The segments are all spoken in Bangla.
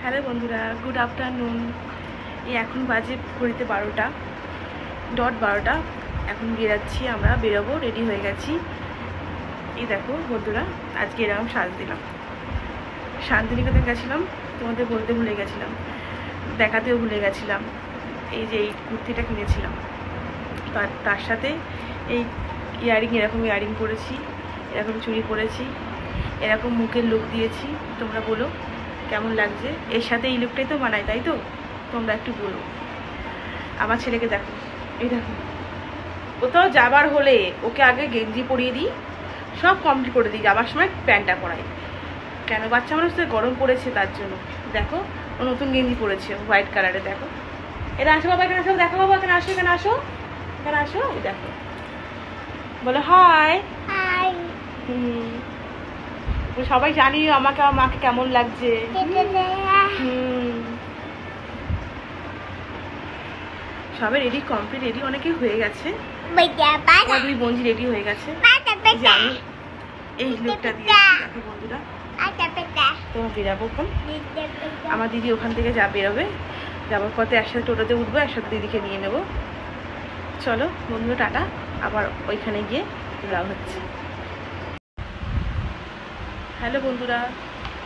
হ্যালো বন্ধুরা, গুড আফটারনুন। এই এখন বাজে ঘড়িতে 12টা, ডট 12টা। এখন বেরাচ্ছি, আমরা বেরোবো, রেডি হয়ে গেছি। এই দেখো বন্ধুরা, আজকে এরকম সাজ দিলাম। শান্তিনিকেতন গেছিলাম, তোমাদের বলতে ভুলে গেছিলাম, দেখাতেও ভুলে গেছিলাম। এই যে এই কুর্তিটা কিনেছিলাম, তার সাথে এই ইয়ারিং, এরকম ইয়ারিং পরেছি, এরকম চুড়ি পরেছি, এরকম মুখের লুক দিয়েছি। তোমরা বলো কেমন লাগছে? এর সাথে এই লুকটাই তো মানায়, তাই তো? তোমরা একটু বলো। আমার ছেলেকে দেখো, এই দেখো, কোথাও যাবার হলে ওকে আগে গেঞ্জি পরিয়ে দিই, সব কমপ্লিট করে দিই, যাবার সময় প্যান্টটা পরাই। কেন? বাচ্চা মানুষ তো গরম পড়েছে, তার জন্য। দেখো ও নতুন গেঞ্জি পরেছে, হোয়াইট কালারে। দেখো, এটা আসো বাবা, এখানে আসো, দেখো বাবা, এখানে আসো, এখানে আসো, এখানে আসো। দেখো, বলো হাই। হাই। সবাই জানি আমাকে, আমার মাকে কেমন লাগছে। সবাই রেডি, কমপ্লিট রেডি, অনেকেই হয়ে গেছে। দুই বঞ্জি রেডি হয়ে গেছে। আমি এই লুকটা দিয়েছি, দেখো বন্ধুরা। তোমার বেরাবো এখন, আমার দিদি ওখান থেকে বেরোবে, যাবার পথে একসাথে টোটোতে উঠবো, একসাথে দিদিকে নিয়ে নেবো। চলো বন্ধুরা, টাটা। আবার ওইখানে গিয়ে যাওয়া হচ্ছে। হ্যালো বন্ধুরা,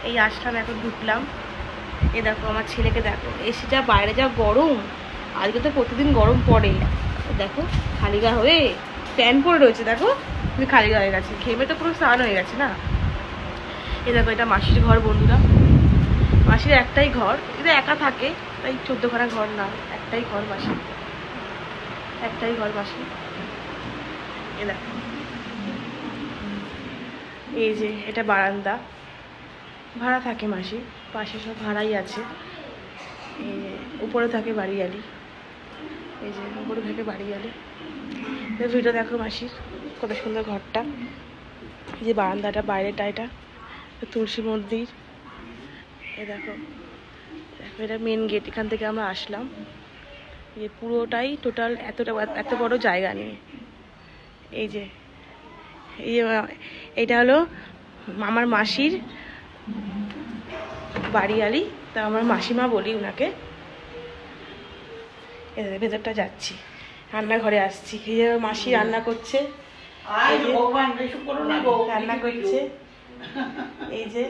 এই আসলাম, এখন ঢুকলাম। এ দেখো আমার ছেলেকে দেখো, এসে যা বাইরে যা গরম, আজকে তো প্রতিদিন গরম পড়ে। দেখো খালি গা হয়ে প্যান্ট পরে রয়েছে, দেখো তুমি খালি গা হয়ে গেছে, ঘেমে তো পুরো স্নান হয়ে গেছে না। এ দেখো, এটা মাসির ঘর বন্ধুরা। মাসির একটাই ঘর, এটা একা থাকে, তাই 14খানা ঘর না, একটাই ঘর মাসির, একটাই ঘর মাসির। এ দেখো, এই যে এটা বারান্দা, ভাড়া থাকে মাসি, পাশে সব ভাড়াই আছে। এই যে উপরে থাকে বাড়িয়ালি, এই যে উপরে থাকে বাড়িয়ালি। ভিডিও দেখো মাসির, কত সুন্দর ঘরটা। এই যে বারান্দাটা, বাইরেটা, এটা তুলসী মন্দির। এ দেখো, দেখো এটা মেন গেট, এখান থেকে আমরা আসলাম। এই যে পুরোটাই টোটাল এত বড় জায়গা নিয়ে। এই যে এইটা হলো আমার মাসির বাড়িয়ালি, তা আমার মাসিমা বলি উনাকে। ভেতরটা যাচ্ছি, রান্নাঘরে আসছি। এই যে মাসি রান্না করছে, রান্না করছে। এই যে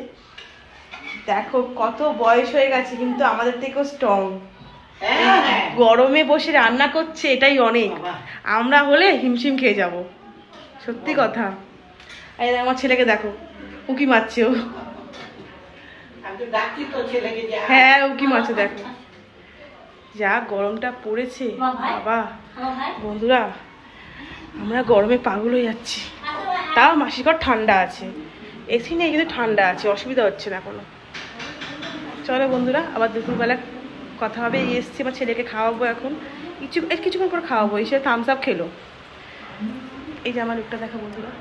দেখো, কত বয়স হয়ে গেছে কিন্তু আমাদের থেকেও স্ট্রং। গরমে বসে রান্না করছে, এটাই অনেক। আমরা হলে হিমশিম খেয়ে যাব, সত্যি কথা। এই আমার ছেলেকে দেখো, উকি মারছে ও। হ্যাঁ, উকি মারছে। দেখো যা গরমটা পড়েছে বাবা। বন্ধুরা, আমরা গরমে পাগল হয়ে যাচ্ছি। তাও মাসির ঘর ঠান্ডা আছে, এসি নেই কিন্তু ঠান্ডা আছে, অসুবিধা হচ্ছে না কোনো। চলো বন্ধুরা, আবার দুপুরবেলা কথা হবে। এসছি, আমার ছেলেকে খাওয়াবো এখন, কিছুক্ষণ পর খাওয়াবো। এসে থামস আপ খেলো। এই যে আমার লুকটা দেখো বন্ধুরা।